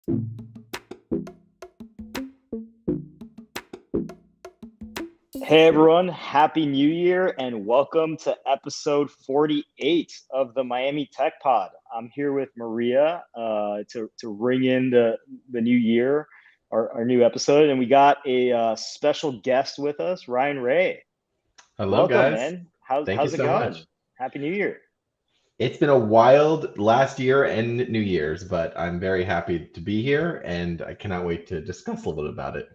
Hey everyone, Happy New Year and welcome to episode 48 of the Miami Tech Pod. I'm here with Maria to ring in the new year, our new episode, and we got a special guest with us, Ryan Ray. Hello, Welcome, guys. man. Thank you How's it so much. going? Happy New Year. It's been a wild last year and New Year's, but I'm very happy to be here and I cannot wait to discuss a little bit about it.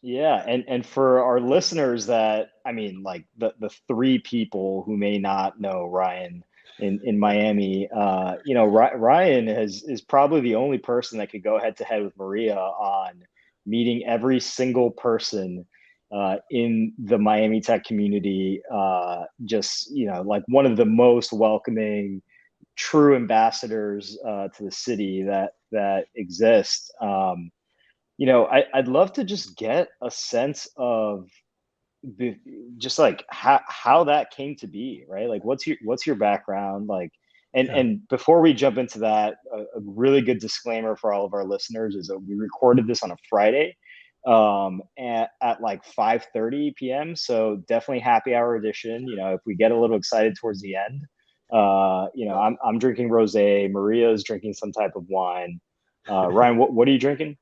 Yeah, and for our listeners that I mean, like the three people who may not know Ryan in Miami, Ryan is probably the only person that could go head to head with Maria on meeting every single person in the Miami tech community. Just like one of the most welcoming, true ambassadors to the city that exist. I'd love to just get a sense of the just like how that came to be, right? Like what's your background like? And Yeah. and before we jump into that, a really good disclaimer for all of our listeners is that we recorded this on a Friday at like 5:30 p.m. So definitely happy hour edition. If we get a little excited towards the end, I'm drinking rosé. Maria is drinking some type of wine. Ryan, what are you drinking?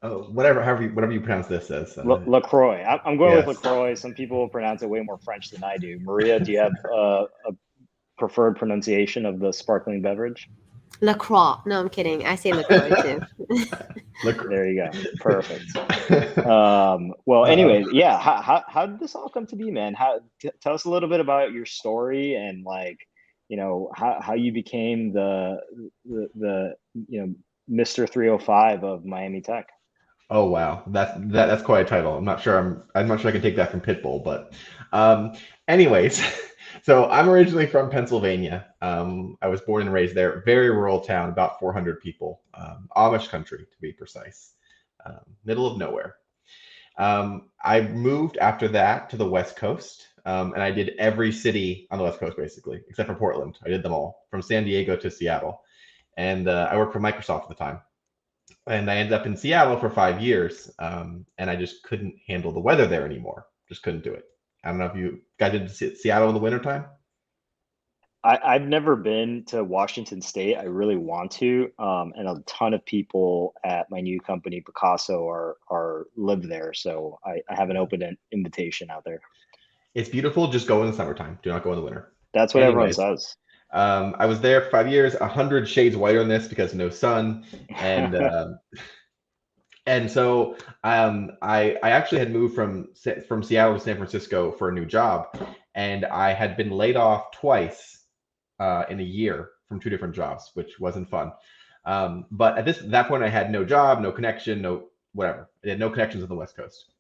Whatever you pronounce this as. LaCroix. I'm going with Yes. LaCroix. Some people pronounce it way more French than I do. Maria, do you have a preferred pronunciation of the sparkling beverage? LaCroix. No, I'm kidding. I say LaCroix too. Look. There you go. Perfect. Well, Uh, anyway, yeah. How did this all come to be, man? Tell us a little bit about your story and like, how you became the Mr. 305 of Miami Tech. oh wow, that's quite a title. I'm not sure I can take that from Pitbull, but um, anyways, so I'm originally from Pennsylvania. I was born and raised there, very rural town, about 400 people, Amish country to be precise, middle of nowhere. I moved after that to the West Coast, and I did every city on the West Coast basically, except for Portland. I did them all from San Diego to Seattle, and I worked for Microsoft at the time. And I ended up in Seattle for 5 years, and I just couldn't handle the weather there anymore. Just couldn't do it. I don't know if you guys did Seattle in the wintertime. I've never been to Washington State. I really want to, and a ton of people at my new company, Picasso, are live there. So I have an open invitation out there. It's beautiful. Just go in the summertime. Do not go in the winter. That's what everyone Anyways, says. I was there for 5 years, 100 shades whiter than this because no sun, and so I actually had moved from Seattle to San Francisco for a new job, and I had been laid off twice in a year from two different jobs, which wasn't fun. But at that point, I had no job, no connection, no whatever. I had no connections on the West Coast,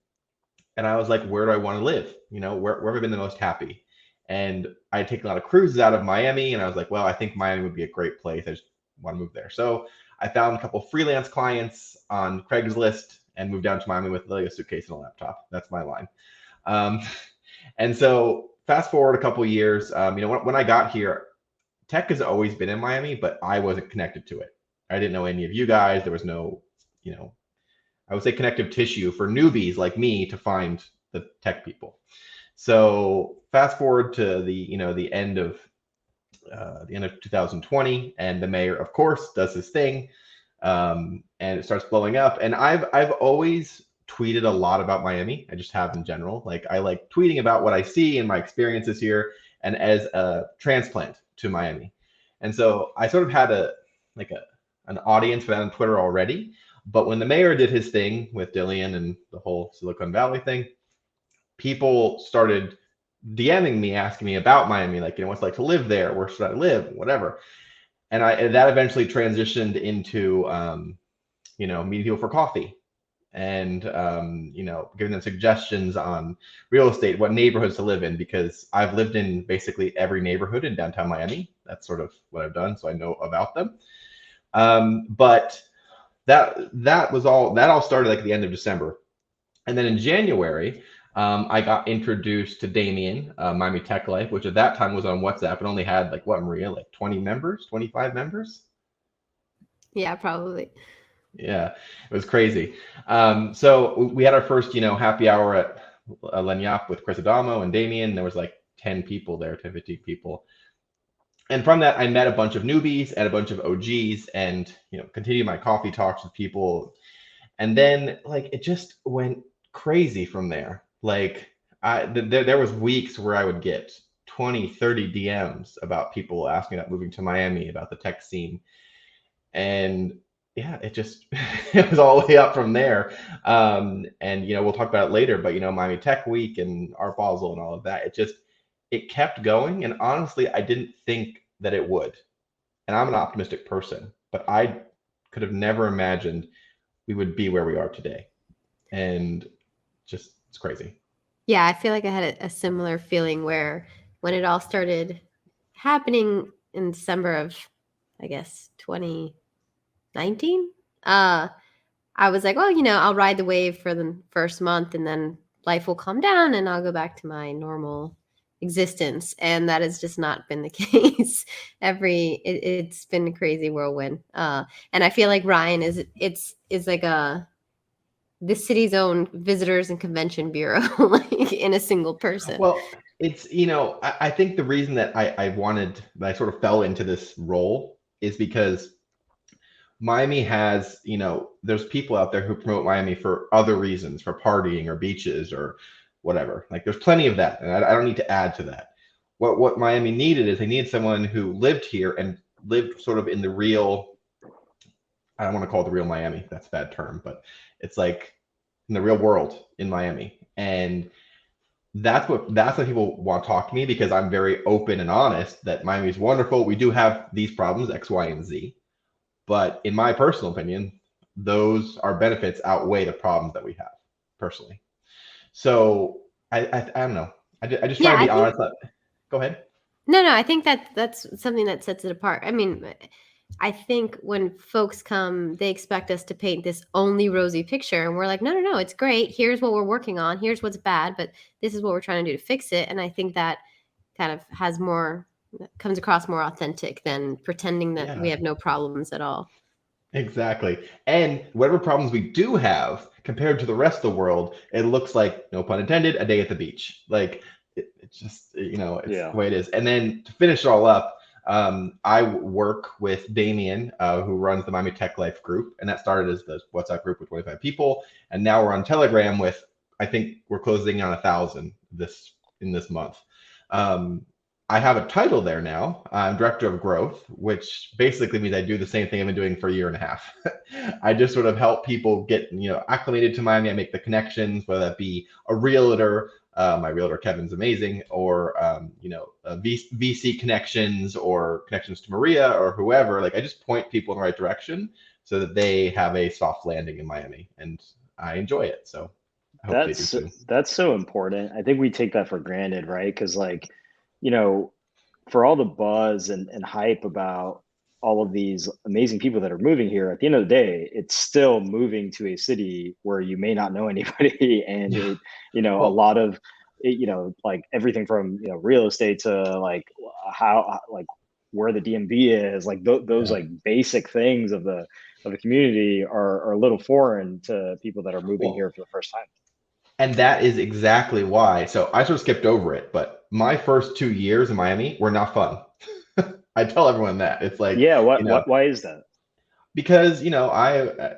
and I was like, where do I want to live? Where have I been the most happy? And I had taken a lot of cruises out of Miami, and I was like, well, I think Miami would be a great place. I just want to move there. So I found a couple of freelance clients on Craigslist and moved down to Miami with like a suitcase and a laptop. That's my line. Um, and so fast forward a couple of years, when I got here, tech has always been in Miami, but I wasn't connected to it. I didn't know any of you guys. There was no, I would say connective tissue for newbies like me to find the tech people. So fast forward to the end of 2020, and the mayor, of course, does his thing, and it starts blowing up. And I've always tweeted a lot about Miami. I just have in general. Like I like tweeting about what I see and my experiences here, and as a transplant to Miami. And so I sort of had an audience for that on Twitter already. But when the mayor did his thing with Dillian and the whole Silicon Valley thing, people started DMing me, asking me about Miami, like, what's it like to live there? Where should I live? Whatever. And that eventually transitioned into, meeting people for coffee and, giving them suggestions on real estate, what neighborhoods to live in, because I've lived in basically every neighborhood in downtown Miami. That's sort of what I've done. So I know about them. But that all started like at the end of December. And then in January, I got introduced to Damien, Miami Tech Life, which at that time was on WhatsApp and only had Maria, 20 members, 25 members? Yeah, probably. Yeah, it was crazy. So we had our first, happy hour at Lenyap with Chris Adamo and Damien. There was like 10 people there, 10, 15 people. And from that, I met a bunch of newbies and a bunch of OGs and, continued my coffee talks with people. And then like it just went crazy from there. Like there was weeks where I would get 20, 30 DMs about people asking about moving to Miami, about the tech scene. And yeah, it just it was all the way up from there. And we'll talk about it later, but Miami Tech Week and Art Basel and all of that, it kept going. And honestly, I didn't think that it would. And I'm an optimistic person, but I could have never imagined we would be where we are today. And just it's crazy. Yeah, I feel like I had a similar feeling where when it all started happening in December of, I guess, 2019, I was like, well, I'll ride the wave for the first month and then life will calm down and I'll go back to my normal existence. And that has just not been the case. It's been a crazy whirlwind. And I feel like Ryan is like the city's own visitors and convention bureau, like in a single person. Well, it's, I think the reason that I sort of fell into this role is because Miami has, there's people out there who promote Miami for other reasons, for partying or beaches or whatever. Like there's plenty of that. And I don't need to add to that. What Miami needed is they needed someone who lived here and lived sort of in the real, I don't want to call it the real Miami. That's a bad term, but it's like in the real world in Miami. And that's what people want to talk to me, because I'm very open and honest that Miami is wonderful. We do have these problems, X, Y, and Z. But in my personal opinion, those our benefits outweigh the problems that we have personally. So I don't know. I just try to be honest. Go ahead. No, I think that's something that sets it apart. I mean, I think when folks come, they expect us to paint this only rosy picture. And we're like, no, it's great. Here's what we're working on. Here's what's bad, but this is what we're trying to do to fix it. And I think that kind of comes across more authentic than pretending that we have no problems at all. Exactly. And whatever problems we do have compared to the rest of the world, it looks like, no pun intended, a day at the beach. Like it's just, it's the way it is. And then to finish it all up, I work with Damien, who runs the Miami Tech Life group, and that started as the WhatsApp group with 25 people, and now we're on Telegram with, I think we're closing on 1,000 in this month. I have a title there now. I'm director of growth, which basically means I do the same thing I've been doing for a year and a half. I just sort of help people get acclimated to Miami. I make the connections, whether that be a realtor. My realtor Kevin's amazing, or VC connections or connections to Maria or whoever. Like I just point people in the right direction so that they have a soft landing in Miami, and I enjoy it. So I hope they do too. That's so important. I think we take that for granted, right? Because for all the buzz and hype about all of these amazing people that are moving here, at the end of the day, it's still moving to a city where you may not know anybody. And, a lot of, like everything from, real estate to like where the DMV is, like those like basic things of the community are a little foreign to people that are moving here for the first time. And that is exactly why. So I sort of skipped over it, but my first 2 years in Miami were not fun. I tell everyone that. It's like, why is that? Because I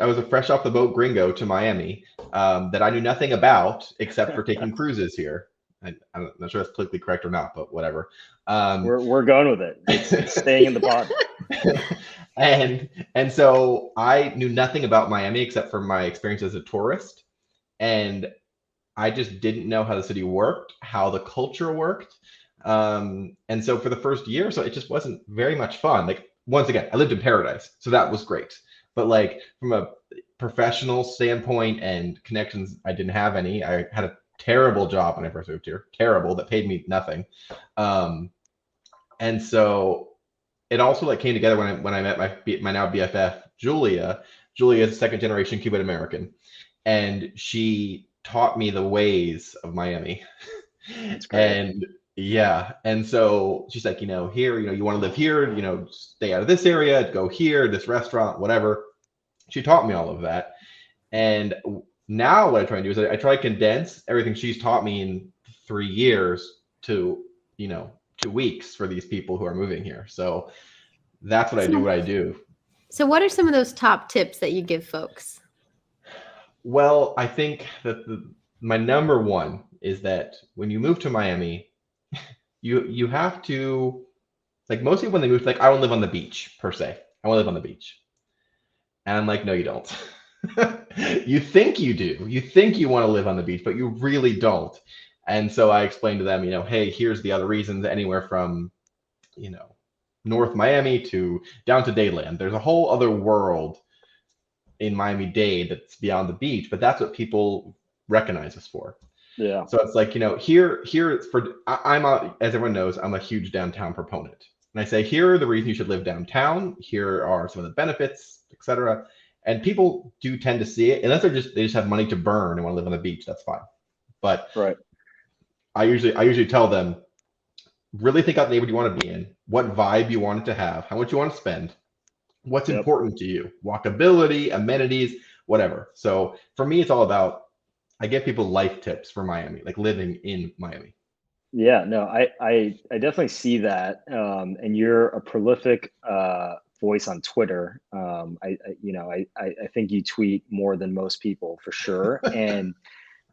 was a fresh off the boat gringo to Miami that I knew nothing about except for taking cruises here. I'm not sure that's politically correct or not, but whatever. We're going with it. It's staying in the pod. And so I knew nothing about Miami except for my experience as a tourist. And I just didn't know how the city worked, how the culture worked. And so for the first year or so, it just wasn't very much fun. Like, once again, I lived in paradise, so that was great. But like from a professional standpoint and connections, I didn't have any. I had a terrible job when I first moved here, terrible, that paid me nothing. And so it also like came together when I met my now BFF, Julia. Julia is a second generation Cuban American, and she taught me the ways of Miami. That's great. And so she's like, here, you want to live here, stay out of this area, go here, this restaurant, whatever. She taught me all of that. And now what I try and do is I try to condense everything she's taught me in 3 years to, 2 weeks for these people who are moving here. So that's what I do. So what are some of those top tips that you give folks? Well, I think that my number one is that when you move to Miami, you have to, like, most people when they move, like, I want to live on the beach per se. I want to live on the beach. And I'm like, no, you don't. You think you do. You think you want to live on the beach, but you really don't. And so I explained to them, hey, here's the other reasons, anywhere from, North Miami to down to Dayland. There's a whole other world in Miami-Dade that's beyond the beach, but that's what people recognize us for. Yeah. So it's like, here it's for, as everyone knows, I'm a huge downtown proponent. And I say, here are the reasons you should live downtown. Here are some of the benefits, etc. And people do tend to see it, unless they just have money to burn and want to live on the beach. That's fine. But right. I usually tell them, really think out the neighborhood you want to be in, what vibe you want it to have, how much you want to spend, what's important to you, walkability, amenities, whatever. So for me, it's all about, I give people life tips for Miami, like living in Miami. Yeah, no, I definitely see that. And you're a prolific voice on Twitter. I think you tweet more than most people for sure. And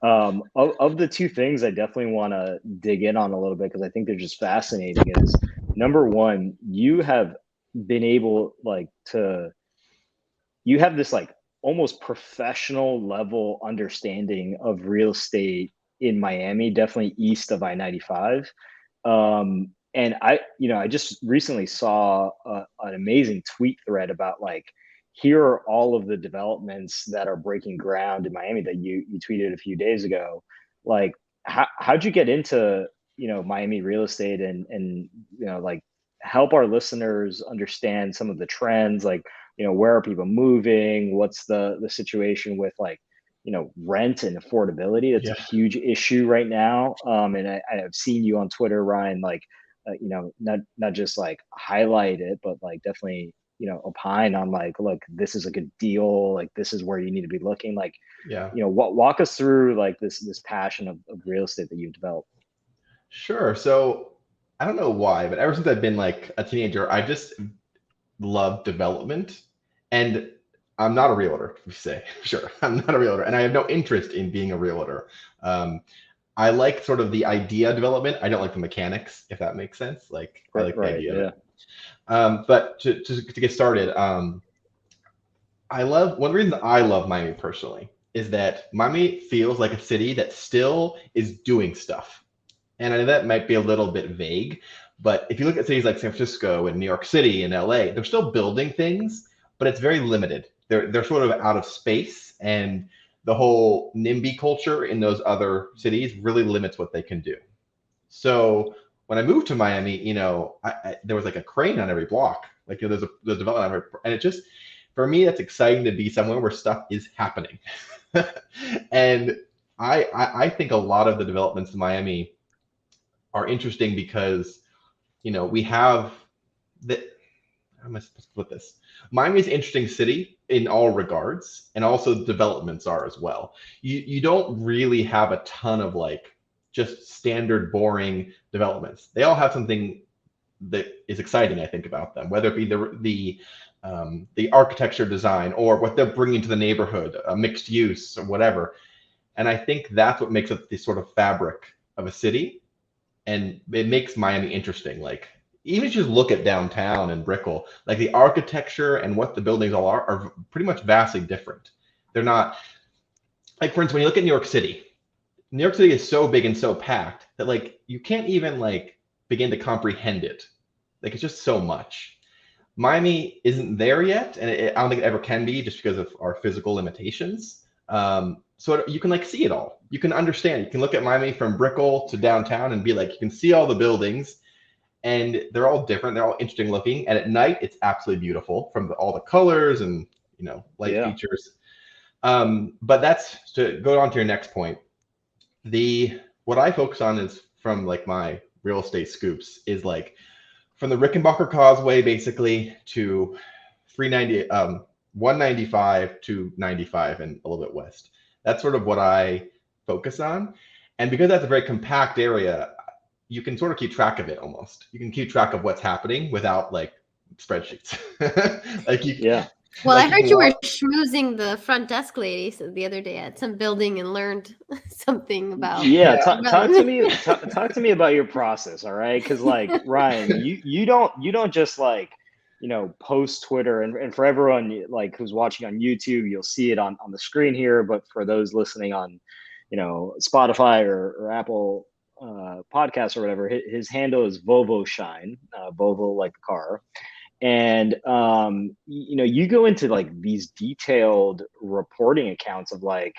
of the two things I definitely want to dig in on a little bit, because I think they're just fascinating, is number one, you have been able you have this like almost professional level understanding of real estate in Miami, definitely east of I-95. And I just recently saw an amazing tweet thread about like, here are all of the developments that are breaking ground in Miami that you tweeted a few days ago. Like, how'd you get into, Miami real estate and like help our listeners understand some of the trends, like, where are people moving? What's the situation with like, rent and affordability? That's a huge issue right now. And I've seen you on Twitter, Ryan, like, not just like highlight it, but like definitely, opine on like, look, this is a good deal. Like, this is where you need to be looking. Like, walk us through like this passion of real estate that you've developed. Sure. So I don't know why, but ever since I've been like a teenager, I just love development. And I'm not a realtor, we say. Sure, I'm not a realtor, and I have no interest in being a realtor. I like sort of the idea development. I don't like the mechanics, if that makes sense. Like, I like the idea of it. But to get started, one of the reasons I love Miami personally is that Miami feels like a city that still is doing stuff. And I know that might be a little bit vague, but if you look at cities like San Francisco and New York City and LA, they're still building things, but it's very limited. They're sort of out of space, and the whole NIMBY culture in those other cities really limits what they can do. So when I moved to Miami, there was like a crane on every block. Like, there's a development on every, and it just, for me, that's exciting to be somewhere where stuff is happening. And I think a lot of the developments in Miami are interesting because, we have the, how am I supposed to put this? Miami is an interesting city in all regards, and also developments are as well. You don't really have a ton of like just standard boring developments. They all have something that is exciting, I think, about them, whether it be the architecture design or what they're bringing to the neighborhood, mixed use or whatever. And I think that's what makes it the sort of fabric of a city, and it makes Miami interesting. Like, even if you just look at downtown and Brickell, like the architecture and what the buildings all are pretty much vastly different. They're not, like, for instance, when you look at New York City is so big and so packed that like you can't even like begin to comprehend it. Like, it's just so much. Miami isn't there yet, and I don't think it ever can be, just because of our physical limitations. So you can like see it all. You can understand. You can look at Miami from Brickell to downtown and be like, you can see all the buildings, and they're all different. They're all interesting looking. And at night, it's absolutely beautiful from all the colors and light features. But that's to go on to your next point. What I focus on is, from like my real estate scoops, is like from the Rickenbacker Causeway basically to 390 195 to 95 and a little bit west. That's sort of what I focus on. And because that's a very compact area, you can sort of keep track of it almost. You can keep track of what's happening without like spreadsheets. Like you, Yeah. Well, like I heard you were walk- schmoozing the front desk lady the other day at some building and learned something about. Yeah, talk to development. me. Talk to me about your process, all right? Because like Ryan, you don't just like post Twitter, and for everyone like who's watching on YouTube, you'll see it on the screen here. But for those listening on, Spotify or Apple podcasts or whatever, his handle is Volvo Shine, Volvo like the car. And you go into like these detailed reporting accounts of like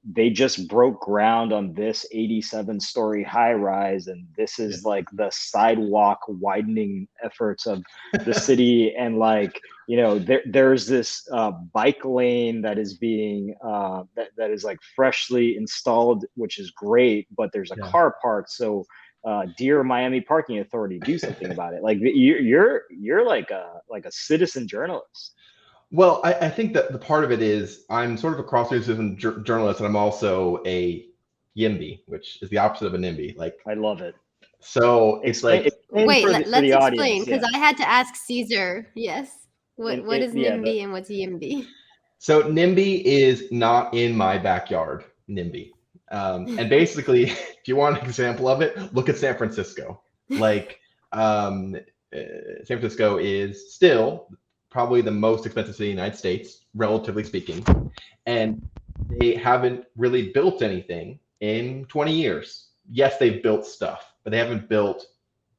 they just broke ground on this 87-story high rise, and this is like the sidewalk widening efforts of the city, and like there's this bike lane that is being that is like freshly installed, which is great, but there's a car park, so dear Miami Parking Authority, do something about it. Like you're like a citizen journalist. Well, I think that the part of it is I'm sort of a cross-citizen journalist, and I'm also a YIMBY, which is the opposite of a NIMBY. Like I love it. So it's explain, like wait, let's explain, because I had to ask Cesar. Yes, what is NIMBY and what's YIMBY? So NIMBY is not in my backyard. NIMBY. And basically, if you want an example of it, look at San Francisco. Like San Francisco is still probably the most expensive city in the United States, relatively speaking. And they haven't really built anything in 20 years. Yes, they've built stuff, but they haven't built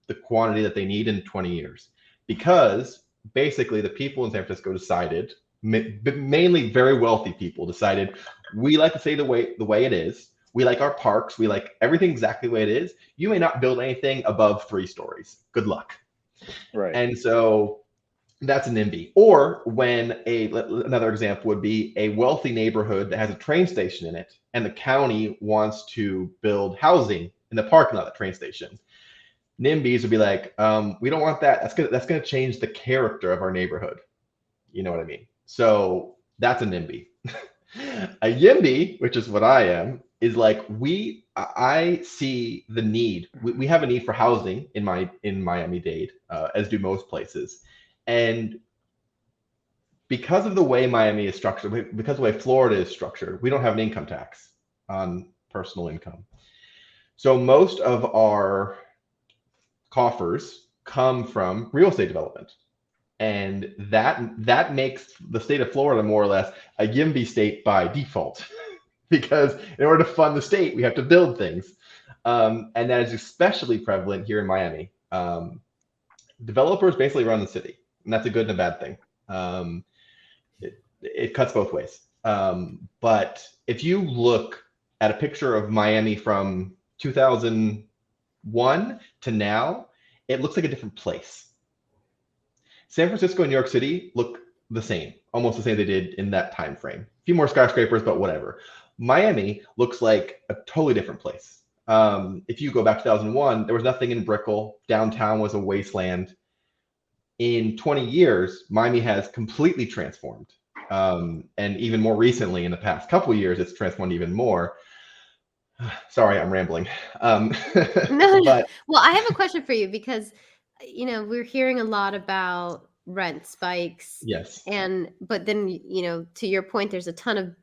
the quantity that they need in 20 years. Because basically the people in San Francisco decided, mainly very wealthy people decided, we like to say the way it is. We like our parks. We like everything exactly the way it is. You may not build anything above 3 stories. Good luck. Right. And so that's an NIMBY. Or when another example would be a wealthy neighborhood that has a train station in it, and the county wants to build housing in the parking lot of the train station. NIMBYs would be like, we don't want that. That's gonna change the character of our neighborhood. You know what I mean? So that's a NIMBY. A YIMBY, which is what I am, is like I see the need. We have a need for housing in Miami-Dade, as do most places. And because of the way Miami is structured, because of the way Florida is structured, we don't have an income tax on personal income. So most of our coffers come from real estate development. And that makes the state of Florida more or less a YIMBY state by default. Because in order to fund the state, we have to build things. And that is especially prevalent here in Miami. Developers basically run the city, and that's a good and a bad thing. It cuts both ways. But if you look at a picture of Miami from 2001 to now, it looks like a different place. San Francisco and New York City look the same, almost the same they did in that time frame. A few more skyscrapers, but whatever. Miami looks like a totally different place. If you go back to 2001, there was nothing in Brickell. Downtown was a wasteland. In 20 years, Miami has completely transformed. And even more recently, in the past couple of years, it's transformed even more. Sorry, I'm rambling. No. Well, I have a question for you, because we're hearing a lot about rent spikes. Yes. But then, to your point, there's a ton of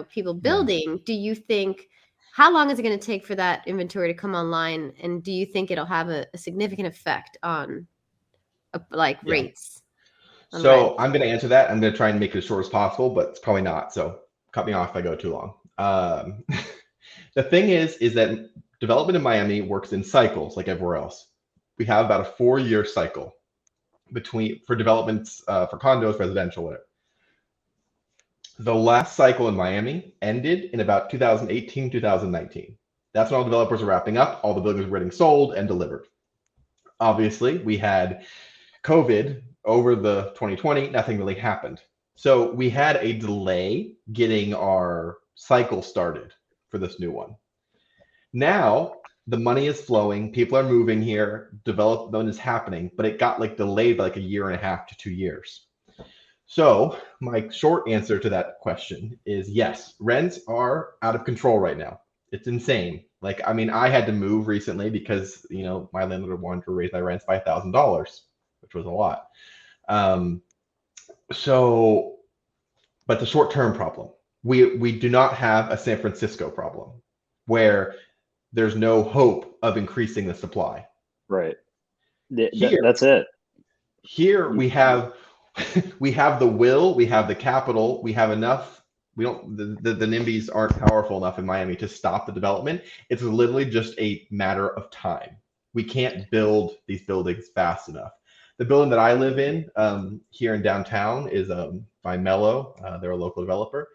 people building. Yeah. Do you think, how long is it going to take for that inventory to come online? And do you think it'll have a significant effect on rates? So rent? I'm going to answer that. I'm going to try and make it as short as possible, but it's probably not. So cut me off if I go too long. The thing is that development in Miami works in cycles like everywhere else. We have about a 4-year cycle for developments, for condos, residential, whatever. The last cycle in Miami ended in about 2018, 2019. That's when all developers are wrapping up. All the buildings were getting sold and delivered. Obviously, we had COVID over the 2020. Nothing really happened. So we had a delay getting our cycle started for this new one. Now, the money is flowing, people are moving here, development is happening, but it got delayed by 1.5 to 2 years. So my short answer to that question is yes, rents are out of control right now. It's insane. Like, I mean, I had to move recently because, my landlord wanted to raise my rents by $1,000, which was a lot. Um, so, but the short-term problem, we do not have a San Francisco problem where there's no hope of increasing the supply. Right. Here, That's it. Here we have we have the will, we have the capital, we have enough. We don't the NIMBYs aren't powerful enough in Miami to stop the development. It's literally just a matter of time. We can't build these buildings fast enough. The building that I live in here in downtown is by Mello. They're a local developer.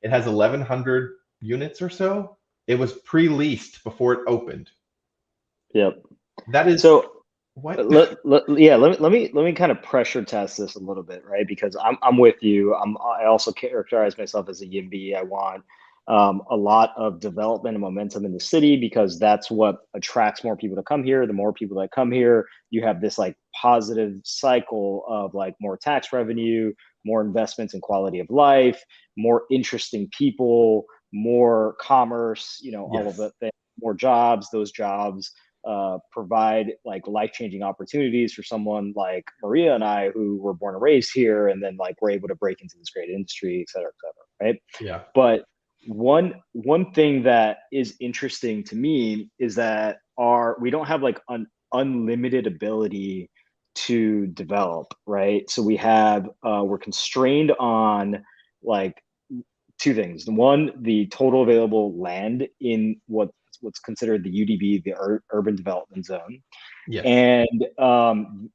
It has 1,100 units or so. It was pre-leased before it opened. Yep. That is so. What? Let me kind of pressure test this a little bit, right? Because I'm with you. I also characterize myself as a YIMBY. I want a lot of development and momentum in the city because that's what attracts more people to come here. The more people that come here, you have this like positive cycle of like more tax revenue, more investments in quality of life, more interesting people, more commerce, all of Yes. the more jobs. Those jobs provide like life-changing opportunities for someone like Maria and I, who were born and raised here, and then like we're able to break into this great industry, et cetera, right? Yeah. But one thing that is interesting to me is that we don't have like an unlimited ability to develop, right? So we're constrained on like two things. One, the total available land in what's considered the UDB, the urban development zone. Yes. And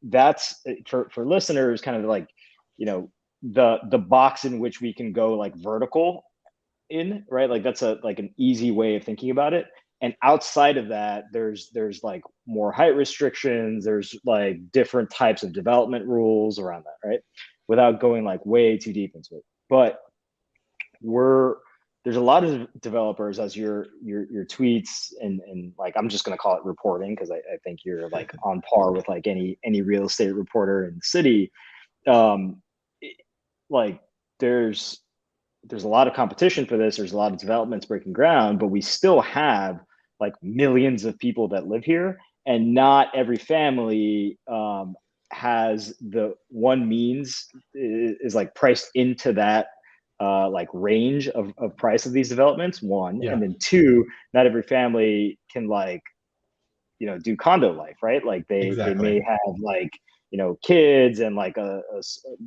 that's for listeners kind of like, the box in which we can go like vertical in, right? Like that's like an easy way of thinking about it. And outside of that, there's like more height restrictions. There's like different types of development rules around that, right? Without going like way too deep into it. But there's a lot of developers, as your tweets and like, I'm just going to call it reporting because I think you're like on par with like any real estate reporter in the city. Like there's a lot of competition for this. There's a lot of developments breaking ground, but we still have like millions of people that live here, and not every family has the one means is like priced into that like range of price of these developments, one. Yeah. And then two, not every family can like do condo life, right? Like they may have like kids, and like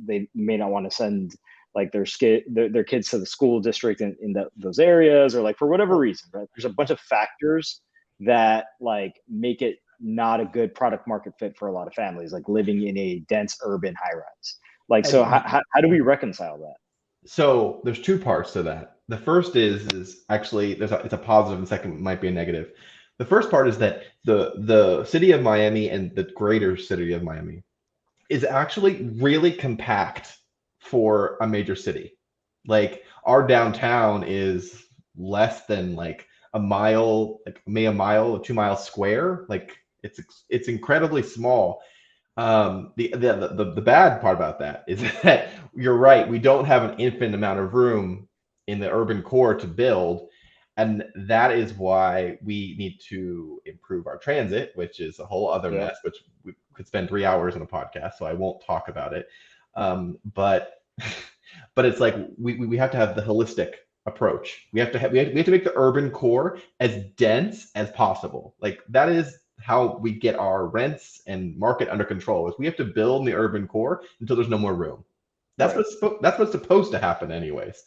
they may not want to send like their kids to the school district in those areas, or like for whatever reason, right? There's a bunch of factors that like make it not a good product market fit for a lot of families, like living in a dense urban high rise. Like, so how do we reconcile that? So there's two parts to that. The first is actually it's a positive, and the second might be a negative. The first part is that the city of Miami and the greater city of Miami is actually really compact for a major city. Like our downtown is less than like a mile, like maybe a mile or 2 miles square. Like it's incredibly small. The bad part about that is that you're right. We don't have an infinite amount of room in the urban core to build. And that is why we need to improve our transit, which is a whole other mess, which we could spend 3 hours on a podcast, so I won't talk about it. But it's like we have to have the holistic approach. We have to make the urban core as dense as possible. Like that is how we get our rents and market under control. Is we have to build the urban core until there's no more room. That's what's supposed to happen anyways.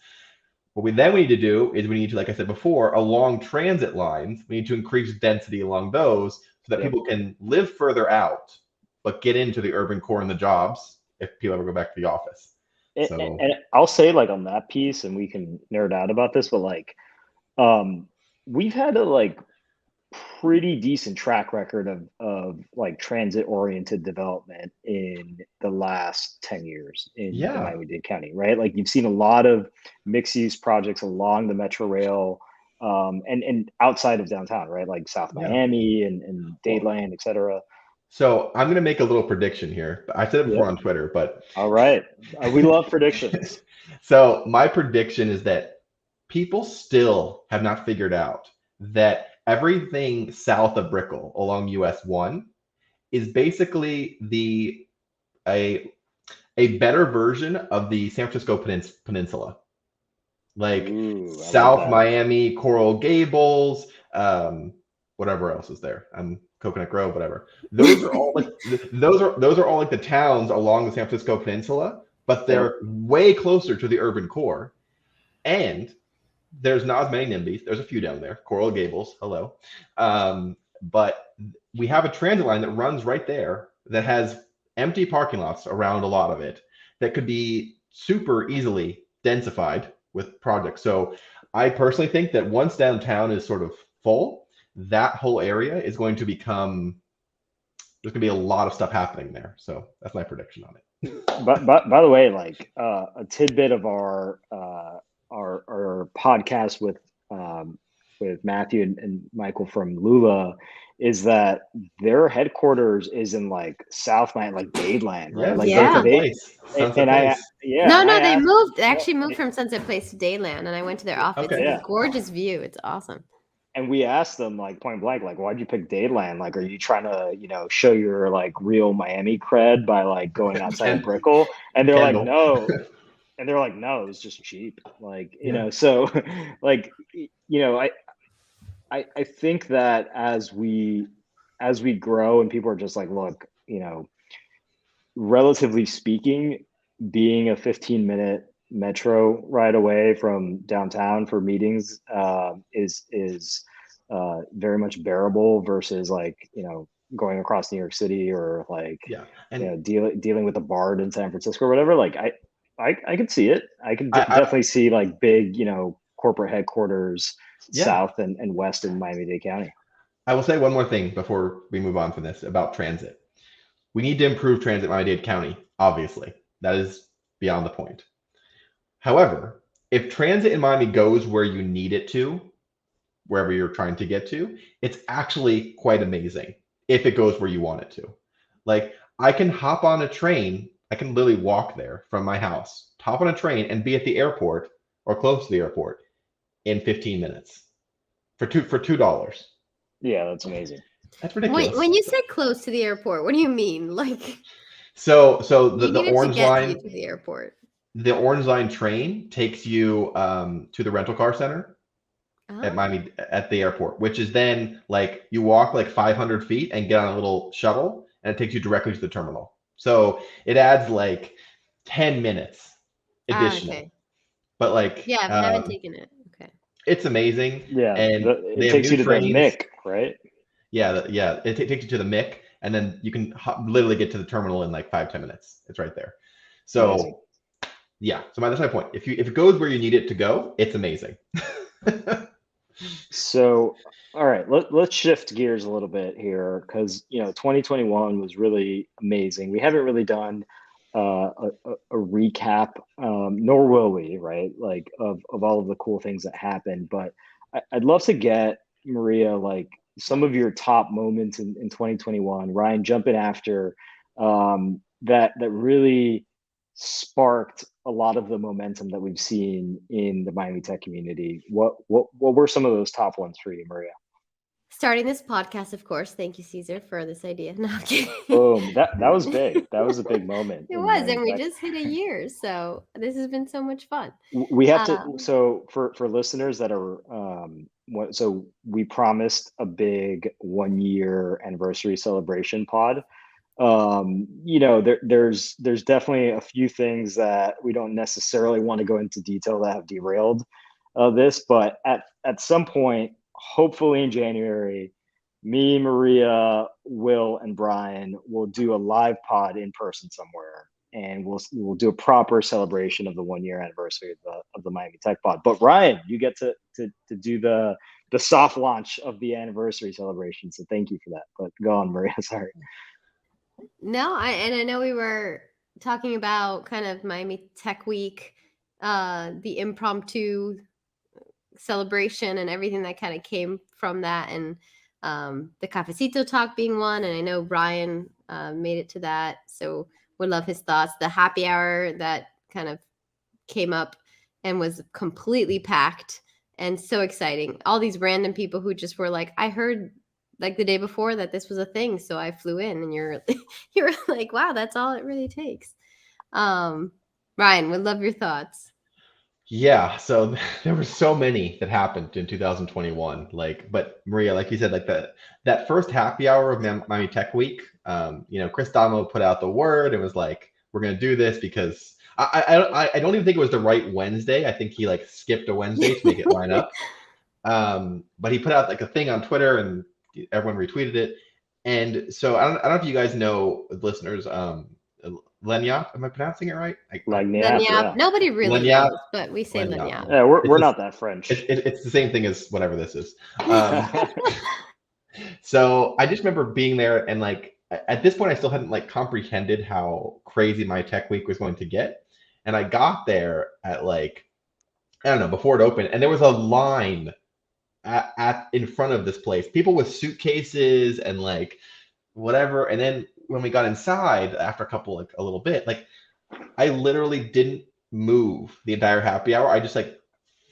What we need to do is we need to, like I said before, along transit lines, we need to increase density along those so that people can live further out, but get into the urban core and the jobs if people ever go back to the office. And I'll say like on that piece, and we can nerd out about this, but like we've had a like pretty decent track record of like transit-oriented development in the last 10 years in the Miami-Dade County, right? Like you've seen a lot of mixed-use projects along the Metro Rail and outside of downtown, right? Like South Miami and Dadeland, et cetera. So I'm going to make a little prediction here. I said it before on Twitter, but All right. We love predictions. so my prediction is that people still have not figured out that everything south of Brickell along US 1 is basically a better version of the San Francisco Peninsula. Like Ooh, I love South that. Miami, Coral Gables, whatever else is there. Coconut Grove, whatever. Those are all like those are all like the towns along the San Francisco Peninsula, but they're way closer to the urban core. And there's not as many NIMBYs. There's a few down there. Coral Gables, hello. But we have a transit line that runs right there that has empty parking lots around a lot of it that could be super easily densified with projects. So I personally think that once downtown is sort of full, that whole area is going to become, there's going to be a lot of stuff happening there. So that's my prediction on it. But by the way, like a tidbit of our podcast with Matthew and Michael from Lula is that their headquarters is in like South Miami, like Dadeland, right? Like Yeah. Sunset Place. They moved. They actually moved from Sunset Place to Dayland, and I went to their office. Okay. It's a gorgeous view. It's awesome. And we asked them like point blank, like, why'd you pick Dadeland? Like, are you trying to, show your like real Miami cred by like going outside of Brickell? And they're like, no. And they're like, no, it's just cheap. Like, so like, I think that as we grow and people are just like, look, relatively speaking, being a 15-minute metro ride away from downtown for meetings is very much bearable versus like, going across New York City or like, dealing with the BART in San Francisco or whatever. Like I could see it. I could definitely see like big, corporate headquarters south and west in Miami-Dade County. I will say one more thing before we move on from this about transit. We need to improve transit in Miami-Dade County, obviously. That is beyond the point. However, if transit in Miami goes where you need it to, wherever you're trying to get to, it's actually quite amazing if it goes where you want it to. Like, I can hop on a train. I can literally walk there from my house, hop on a train and be at the airport or close to the airport in 15 minutes for $2. Yeah, that's amazing. That's ridiculous. Wait, when you say close to the airport, what do you mean? Like, so the orange line to the airport. The orange line train takes you to the rental car center at Miami at the airport, which is then like you walk like 500 feet and get on a little shuttle, and it takes you directly to the terminal. So it adds like 10 minutes additional. Okay. But like, I haven't taken it. Okay. It's amazing. Yeah, and it takes you to the MIC, right? Yeah, it takes you to the MIC, and then you can literally get to the terminal in like 5-10 minutes. It's right there. So amazing. Yeah, so that's my point. If it goes where you need it to go, it's amazing. So, all right, let's shift gears a little bit here because 2021 was really amazing. We haven't really done a recap, nor will we, right? Like of all of the cool things that happened. But I'd love to get Maria like some of your top moments in 2021. Ryan, jump in after that really sparked a lot of the momentum that we've seen in the Miami tech community. What were some of those top ones for you, Maria? Starting this podcast, of course. Thank you, Cesar, for this idea. No, I'm kidding. Boom. That was big. That was a big moment. It was, and we just hit a year. So this has been so much fun. We have to, so for listeners that are, so we promised a big 1-year anniversary celebration pod. There's definitely a few things that we don't necessarily want to go into detail that have derailed this, but at some point, hopefully in January, me, Maria, Will, and Brian will do a live pod in person somewhere, and we'll do a proper celebration of the 1-year anniversary of the Miami Tech Pod. But Ryan, you get to do the soft launch of the anniversary celebration, so thank you for that. But go on, Maria. Sorry. No, I know we were talking about kind of Miami Tech Week, the impromptu celebration and everything that kind of came from that. And the Cafecito talk being one, and I know Brian made it to that, so would love his thoughts. The happy hour that kind of came up and was completely packed and so exciting. All these random people who just were like, I heard like the day before that this was a thing, so I flew in, and you're like, wow, that's all it really takes. Ryan, would love your thoughts. Yeah, so there were so many that happened in 2021. Like, but Maria, like you said, like that first happy hour of Miami Tech Week, Chris Damo put out the word and was like, "We're gonna do this," because I don't even think it was the right Wednesday. I think he like skipped a Wednesday to make it line up. But he put out like a thing on Twitter and everyone retweeted it. And so I don't know if you guys know, listeners, Lenyap, am I pronouncing it right? Lenyap, yeah. Nobody really Lenyap. knows, but we say Lenyap. Yeah, we're not that French. It's the same thing as whatever this is. So I just remember being there, and like at this point I still hadn't like comprehended how crazy my tech week was going to get. And I got there at like, I don't know, before it opened, and there was a line at in front of this place, people with suitcases and like whatever. And then when we got inside after a little bit, like I literally didn't move the entire happy hour. I just like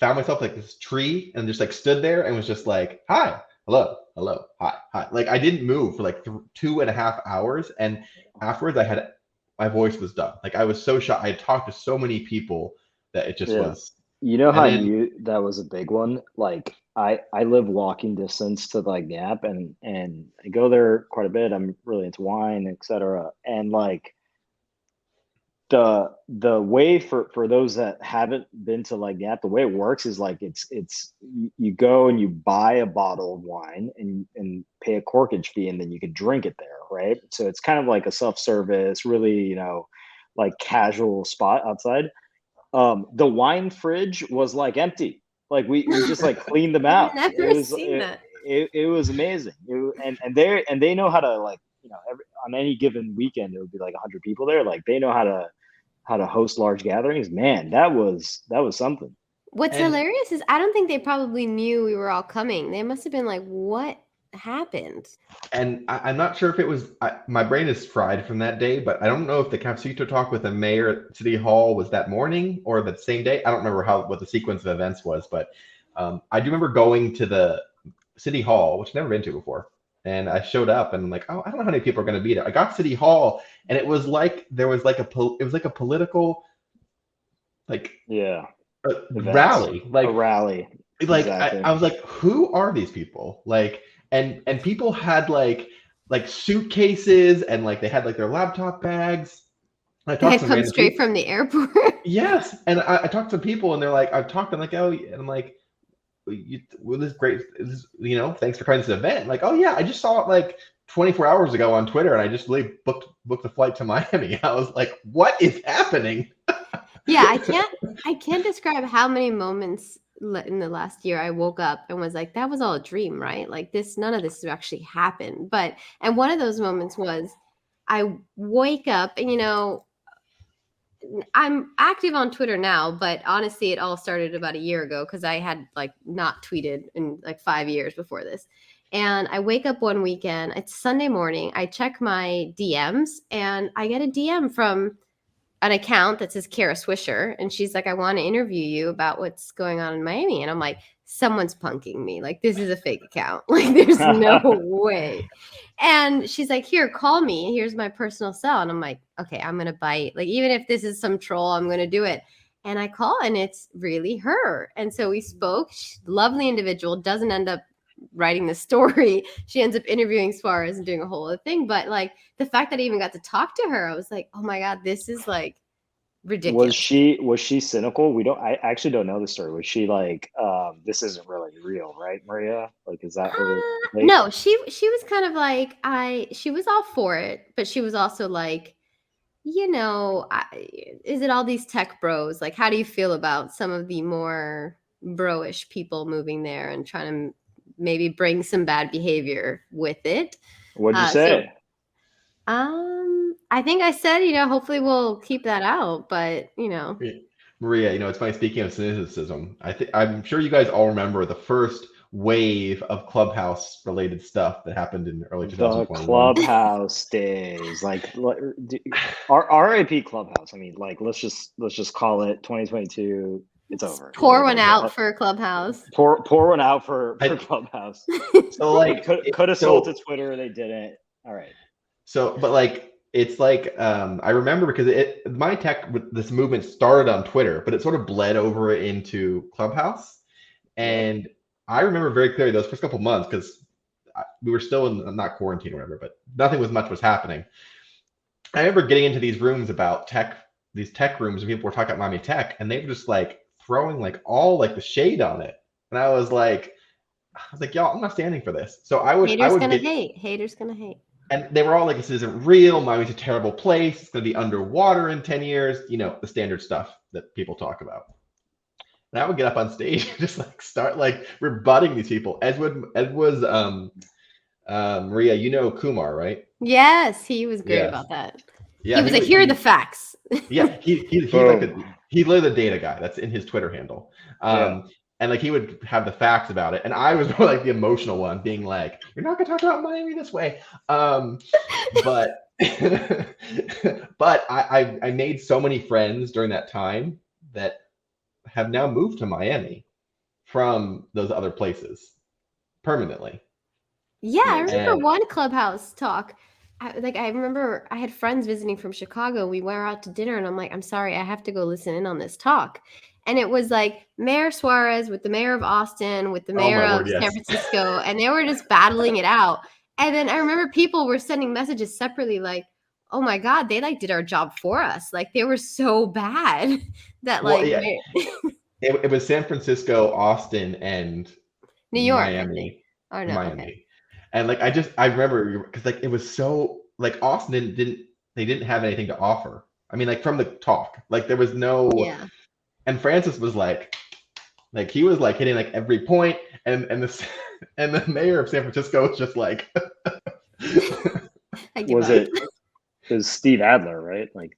found myself like this tree and just like stood there and was just like, hi, hello, hi. Like I didn't move for like 2.5 hours. And afterwards my voice was done. Like I was so shocked. I had talked to so many people that it just was. You know how that was a big one? Like I live walking distance to like the app, and I go there quite a bit. I'm really into wine, etc. And like the way for those that haven't been to like the app, the way it works is like it's you go and you buy a bottle of wine and pay a corkage fee, and then you can drink it there, right? So it's kind of like a self-service, really, like casual spot outside. The wine fridge was like empty. Like we just like cleaned them out. I've never seen that. It was amazing. And they know how to, like, on any given weekend, it would be like 100 people there. Like they know how to host large gatherings. Man, that was something. What's hilarious is I don't think they probably knew we were all coming. They must have been like, what happened? And I'm not sure if it was, my brain is fried from that day, but I don't know if the Cafecito talk with the mayor at City Hall was that morning or the same day. I don't remember what the sequence of events was, but I do remember going to the City Hall, which I've never been to before. And I showed up and I'm like, oh, I don't know how many people are going to be there. I got City Hall and it was like, it was like a political, like, rally. Like a rally. Like exactly. I was like, who are these people? Like, and people had like suitcases and like they had like their laptop bags. They had come straight from the airport. Yes, and I talked to people and they're like, I've talked to them like, oh, and I'm like, well, this is great. Thanks for coming to this event. I'm like, oh yeah, I just saw it like 24 hours ago on Twitter, and I just really booked the flight to Miami. I was like, what is happening? Yeah, I can't describe how many moments in the last year I woke up and was like, that was all a dream, right? Like none of this actually happened. And one of those moments was I wake up and, I'm active on Twitter now, but honestly, it all started about a year ago because I had like not tweeted in like 5 years before this. And I wake up one weekend, it's Sunday morning, I check my DMs and I get a DM from an account that says Kara Swisher, and she's like, I want to interview you about what's going on in Miami. And I'm like, someone's punking me. Like, this is a fake account. Like, there's no way. And she's like, here, call me. Here's my personal cell. And I'm like, okay, I'm going to bite. Like, even if this is some troll, I'm going to do it. And I call, and it's really her. And so we spoke. Lovely individual, doesn't end up writing the story. She ends up interviewing Suarez and doing a whole other thing. But like the fact that I even got to talk to her, I was like, oh my God, this is like ridiculous. Was she cynical? I actually don't know the story. Was she like, this isn't really real, right, Maria? Like, is that her? No, she was kind of like, she was all for it, but she was also like, is it all these tech bros? Like, how do you feel about some of the more bro-ish people moving there and trying to maybe bring some bad behavior with it? What'd you say? I think I said, hopefully we'll keep that out, but Maria, it's funny, speaking of cynicism, I'm sure you guys all remember the first wave of Clubhouse related stuff that happened in early The 2021. Clubhouse days, like RIP Clubhouse. I mean, like let's just call it 2022. It's over. Pour one out for Clubhouse. Pour one out for Clubhouse. So like could have sold to Twitter, they didn't. All right. So, but like it's like I remember because this movement started on Twitter, but it sort of bled over into Clubhouse, and I remember very clearly those first couple months because we were still in not quarantine or whatever, but nothing was happening. I remember getting into these rooms about tech, these tech rooms, and people were talking about Miami Tech, and they were just like throwing like all like the shade on it, and I was like, y'all, I'm not standing for this. So Haters gonna hate. And they were all like, this isn't real. Miami's a terrible place. It's going to be underwater in 10 years. You know, the standard stuff that people talk about. And I would get up on stage and just like start like rebutting these people. As was Maria, you know Kumar, right? Yes, he was great about that. Yeah, he was like, here are the facts. Yeah, he's like he's literally the data guy. That's in his Twitter handle. And like he would have the facts about it, and I was more like the emotional one, being like, "You're not gonna talk about Miami this way." But but I made so many friends during that time that have now moved to Miami from those other places permanently. Yeah, I remember one Clubhouse talk. I remember I had friends visiting from Chicago. We went out to dinner, and I'm like, I'm sorry, I have to go listen in on this talk. And it was like Mayor Suarez with the mayor of Austin, with the mayor of San Francisco, and they were just battling it out. And then I remember people were sending messages separately like, oh my God, they like did our job for us. Like they were so bad that it was San Francisco, Austin, and New York, Miami. Oh, no, Miami. Okay. And like I remember because like it was so like Austin didn't have anything to offer. I mean, like from the talk, like there was no. Yeah. And Francis was like he was like hitting like every point, and the mayor of San Francisco was just like. It was Steve Adler, right? Like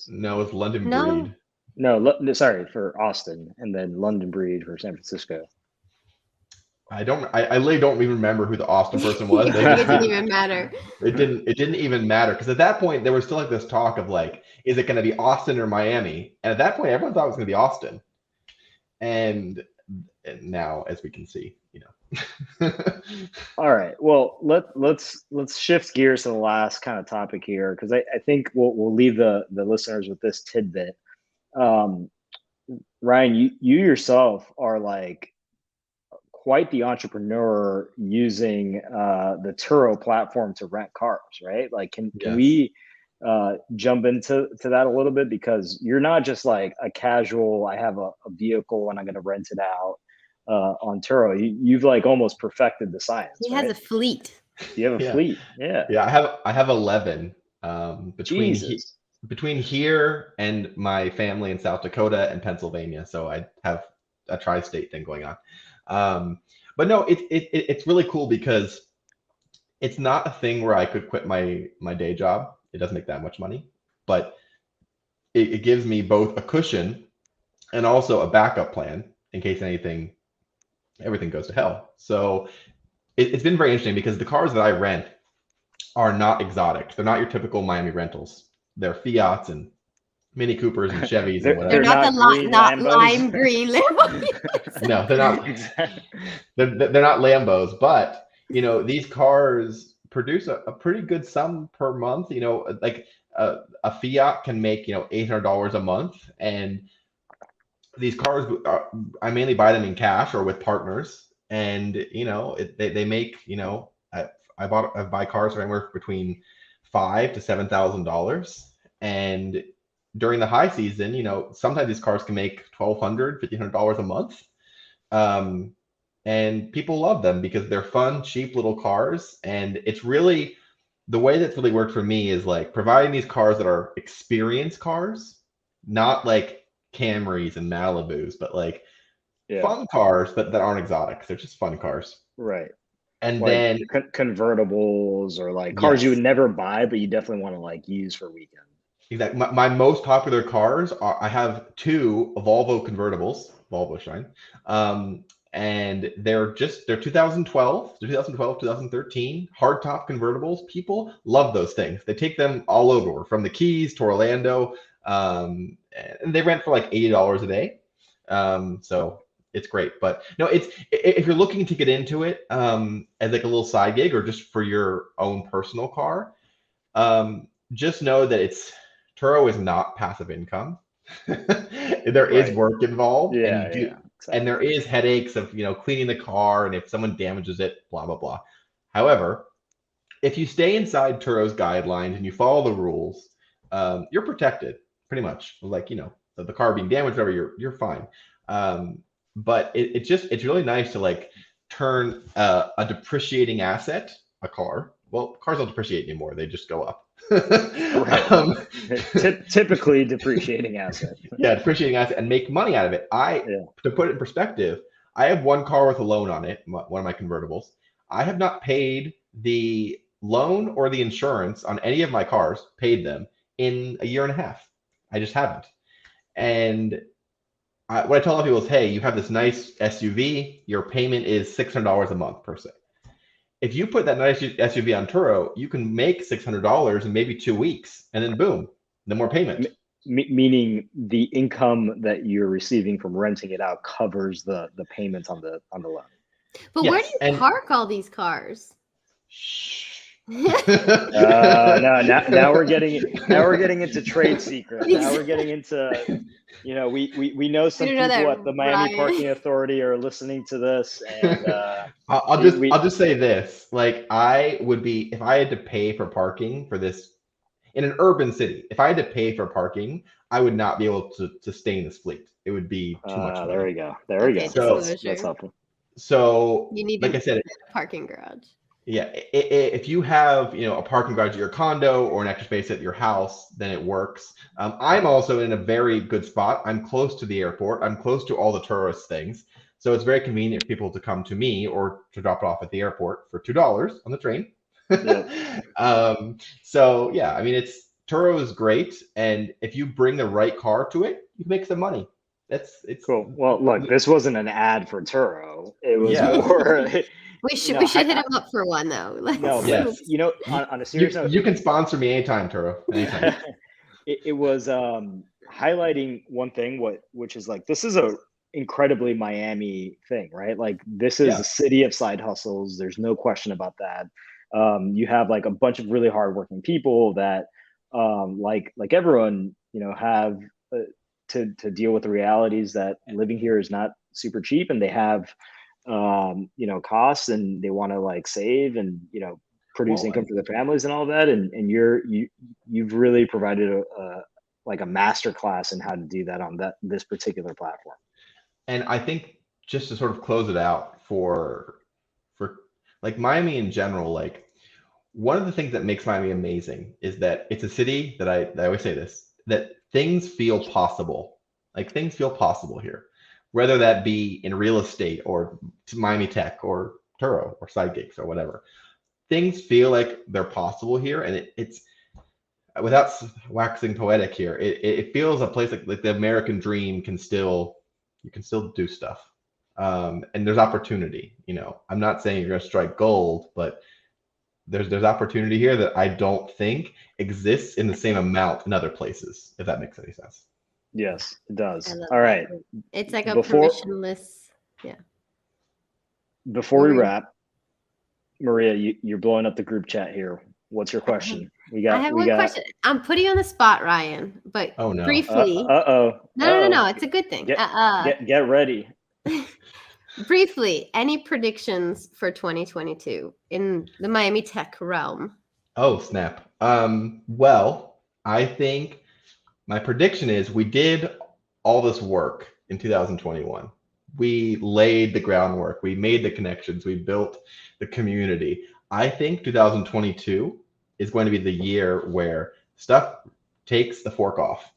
No, it's London Breed. No, sorry, for Austin, and then London Breed for San Francisco. I literally don't even remember who the Austin person was. It didn't even matter. It didn't even matter because at that point there was still like this talk of like, is it going to be Austin or Miami? And at that point, everyone thought it was going to be Austin. And now, as we can see, you know. All right. Well, let's shift gears to the last kind of topic here because I think we'll leave the listeners with this tidbit. Ryan, you yourself are like quite the entrepreneur using the Turo platform to rent cars, right? Like, can we jump into that a little bit, because you're not just like a casual, I have a vehicle and I'm going to rent it out on Turo. You've like almost perfected the science. He has a fleet. You have a fleet. Yeah, I have 11 between here and my family in South Dakota and Pennsylvania. So I have a tri-state thing going on. But no, it's really cool because it's not a thing where I could quit my day job. It doesn't make that much money, but it gives me both a cushion and also a backup plan in case everything goes to hell. So it's been very interesting because the cars that I rent are not exotic. They're not your typical Miami rentals. They're Fiats and Mini Coopers and Chevys and whatever. They're not lime green Lambos. No, they're not. They're not Lambos, but you know, these cars produce a pretty good sum per month. You know, like a Fiat can make, you know, $800 a month, and these cars I mainly buy them in cash or with partners, and you know, they make, you know, I buy cars anywhere between $5,000 to $7,000, and during the high season, you know, sometimes these cars can make $1,200, $1,500 a month. And people love them because they're fun, cheap little cars. And it's really, the way that's really worked for me is like providing these cars that are experience cars, not like Camrys and Malibus, but like fun cars that aren't exotic. They're just fun cars. Right. And like then convertibles or like cars you would never buy, but you definitely want to like use for weekend. Exactly. My most popular cars are, I have two Volvo convertibles, Volvo Shine, and they're 2012, 2013 hardtop convertibles. People love those things. They take them all over, from the Keys to Orlando, and they rent for like $80 a day. So it's great. But no, it's, if you're looking to get into it as like a little side gig or just for your own personal car, just know that Turo is not passive income. There is work involved, and you do, and there is headaches of cleaning the car, and if someone damages it, blah blah blah. However, if you stay inside Turo's guidelines and you follow the rules, you're protected pretty much. Like the car being damaged, whatever, you're fine. But it's really nice to like turn a depreciating asset, a car. Well, cars don't depreciate anymore; they just go up. Typically depreciating asset. Yeah, depreciating asset, and make money out of it. To put it in perspective, I have one car with a loan on it, one of my convertibles. I have not paid the loan or the insurance on any of my cars, paid them in a year and a half. I just haven't. And what I tell people is, hey, you have this nice SUV, your payment is $600 a month per se. If you put that nice SUV on Turo, you can make $600 in maybe 2 weeks, and then boom, no more payment. Meaning the income that you're receiving from renting it out covers the payments on the loan. But where do you park all these cars? No, now we're getting into trade secrets. Now we're getting into, we know some people at the Miami Parking Authority are listening to this, and I'll just say this: like, I would be, if I had to pay for parking for this in an urban city, if I had to pay for parking, I would not be able to stay in this fleet. It would be too much money. There we go. So that's helpful. So you need, like I said, a parking garage. Yeah, if you have a parking garage at your condo or an extra space at your house, then it works. I'm also in a very good spot. I'm close to the airport. I'm close to all the tourist things, so it's very convenient for people to come to me or to drop it off at the airport for $2 on the train. Yeah. So yeah, I mean, Turo is great, and if you bring the right car to it, you can make some money. It's cool. Well, look, this wasn't an ad for Turo. It was more. We should hit him up for one though. No, yes. On a serious note, you can sponsor me anytime, Turo. Anytime. it was highlighting one thing, which is like, this is a incredibly Miami thing, right? Like, this is a city of side hustles. There's no question about that. You have like a bunch of really hardworking people that, like everyone, have to deal with the realities that living here is not super cheap, and they have costs, and they want to like save and produce income for their families and all that, and you've really provided a master class in how to do that on this particular platform. And I think, just to sort of close it out for like Miami in general, like, one of the things that makes Miami amazing is that it's a city that I always say this, that things feel possible. Like, things feel possible here, whether that be in real estate or Miami Tech or Turo or side gigs or whatever. Things feel like they're possible here, and it's, without waxing poetic here, it feels a place like the American dream you can still do stuff, and there's opportunity. I'm not saying you're going to strike gold, but there's opportunity here that I don't think exists in the same amount in other places, if that makes any sense. Yes, it does. All right. It's like a permissionless. Yeah. Before we wrap, Maria, you're blowing up the group chat here. What's your question? I have one question. I'm putting you on the spot, Ryan, but briefly. No. It's a good thing. Get ready. Briefly, any predictions for 2022 in the Miami Tech realm? Oh, snap. Well, I think my prediction is we did all this work in 2021. We laid the groundwork. We made the connections. We built the community. I think 2022 is going to be the year where stuff takes the fork off.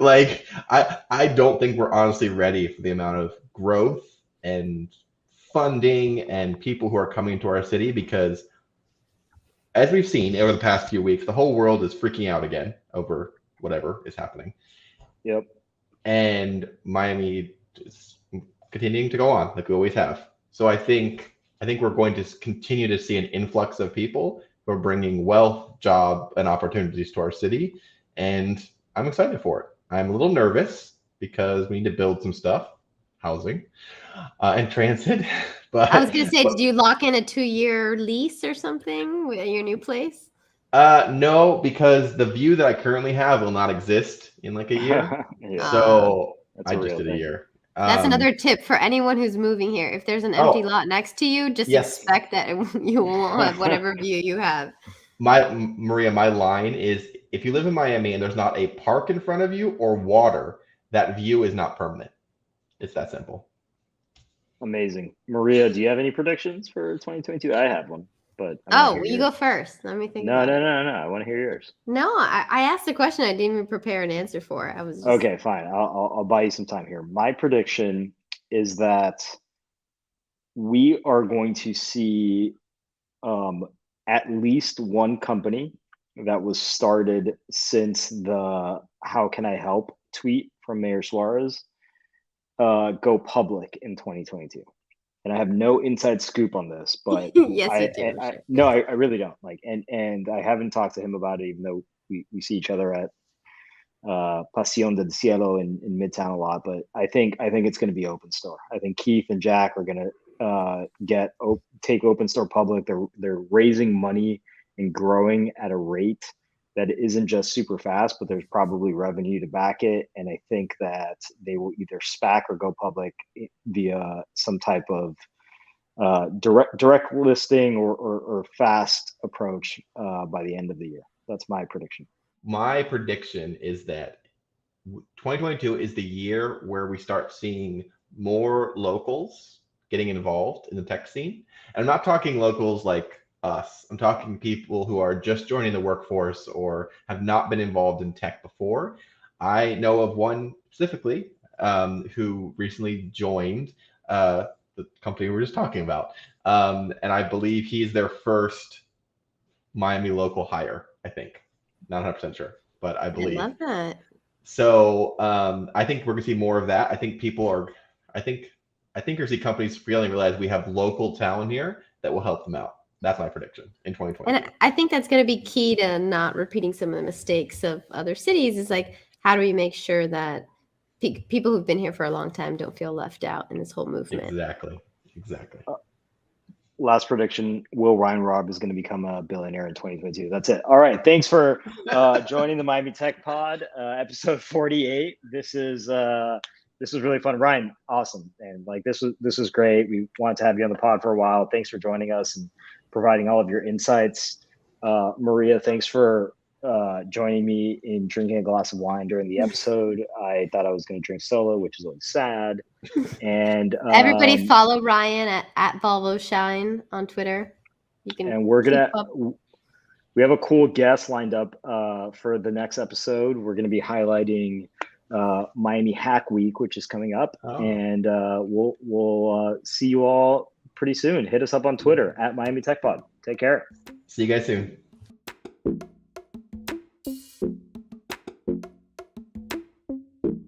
Like, I don't think we're honestly ready for the amount of growth and funding and people who are coming to our city, because as we've seen over the past few weeks, the whole world is freaking out again over whatever is happening. Yep. And Miami is continuing to go on like we always have. So I think we're going to continue to see an influx of people who are bringing wealth, job, and opportunities to our city, and I'm excited for it. I'm a little nervous because we need to build some stuff, housing, and transit. I was gonna say, but did you lock in a 2-year lease or something with your new place? no, because the view that I currently have will not exist in like a year. Yeah, So that's I a just real did a thing. year. That's another tip for anyone who's moving here. If there's an empty Oh, lot next to you, just yes. expect that you won't have whatever view you have. Maria, my line is if you live in Miami and there's not a park in front of you or water, that view is not permanent. It's that simple. Amazing. Maria, do you have any predictions for 2022? I have one, but I want to Oh, hear you yours. go first. Let me think No, about no, it. no, no. I want to hear yours. No, I asked a question I didn't even prepare an answer for. I was just Okay, fine. I'll buy you some time here. My prediction is that we are going to see at least one company that was started since the "How can I help" tweet from Mayor Suarez go public in 2022. And I have no inside scoop on this, but yes, you do. I no, I really don't like, and I haven't talked to him about it, even though we see each other at Pasión del Cielo in Midtown a lot. But I think it's going to be Open Store. I think Keith and Jack are going to take Open Store public. They're raising money and growing at a rate that isn't just super fast, but there's probably revenue to back it. And I think that they will either SPAC or go public via some type of direct listing or fast approach by the end of the year. That's my prediction. My prediction is that 2022 is the year where we start seeing more locals getting involved in the tech scene. And I'm not talking locals like us. I'm talking people who are just joining the workforce or have not been involved in tech before. I know of one specifically who recently joined the company we were just talking about. And I believe he's their first Miami local hire, I think. Not 100% sure, but I I believe. love that. So I think we're gonna see more of that. I think people are. I think you're gonna see companies realize we have local talent here that will help them out. That's my prediction in 2020. And I think that's going to be key to not repeating some of the mistakes of other cities. Is like, how do we make sure that people who've been here for a long time don't feel left out in this whole movement? Exactly. Last prediction: Will Ryan Robb is going to become a billionaire in 2022. That's it. All right. Thanks for joining the Miami Tech Pod, episode 48. This was really fun, Ryan. Awesome, and like this was great. We wanted to have you on the pod for a while. Thanks for joining us and providing all of your insights. Maria, thanks for joining me in drinking a glass of wine during the episode. I thought I was going to drink solo, which is always sad. And Everybody follow Ryan at Volvo Shine on Twitter. You can. And we have a cool guest lined up for the next episode. We're going to be highlighting Miami Hack Week, which is coming up, and we'll see you all pretty soon. Hit us up on Twitter at Miami Tech Pod. Take care. See you guys soon.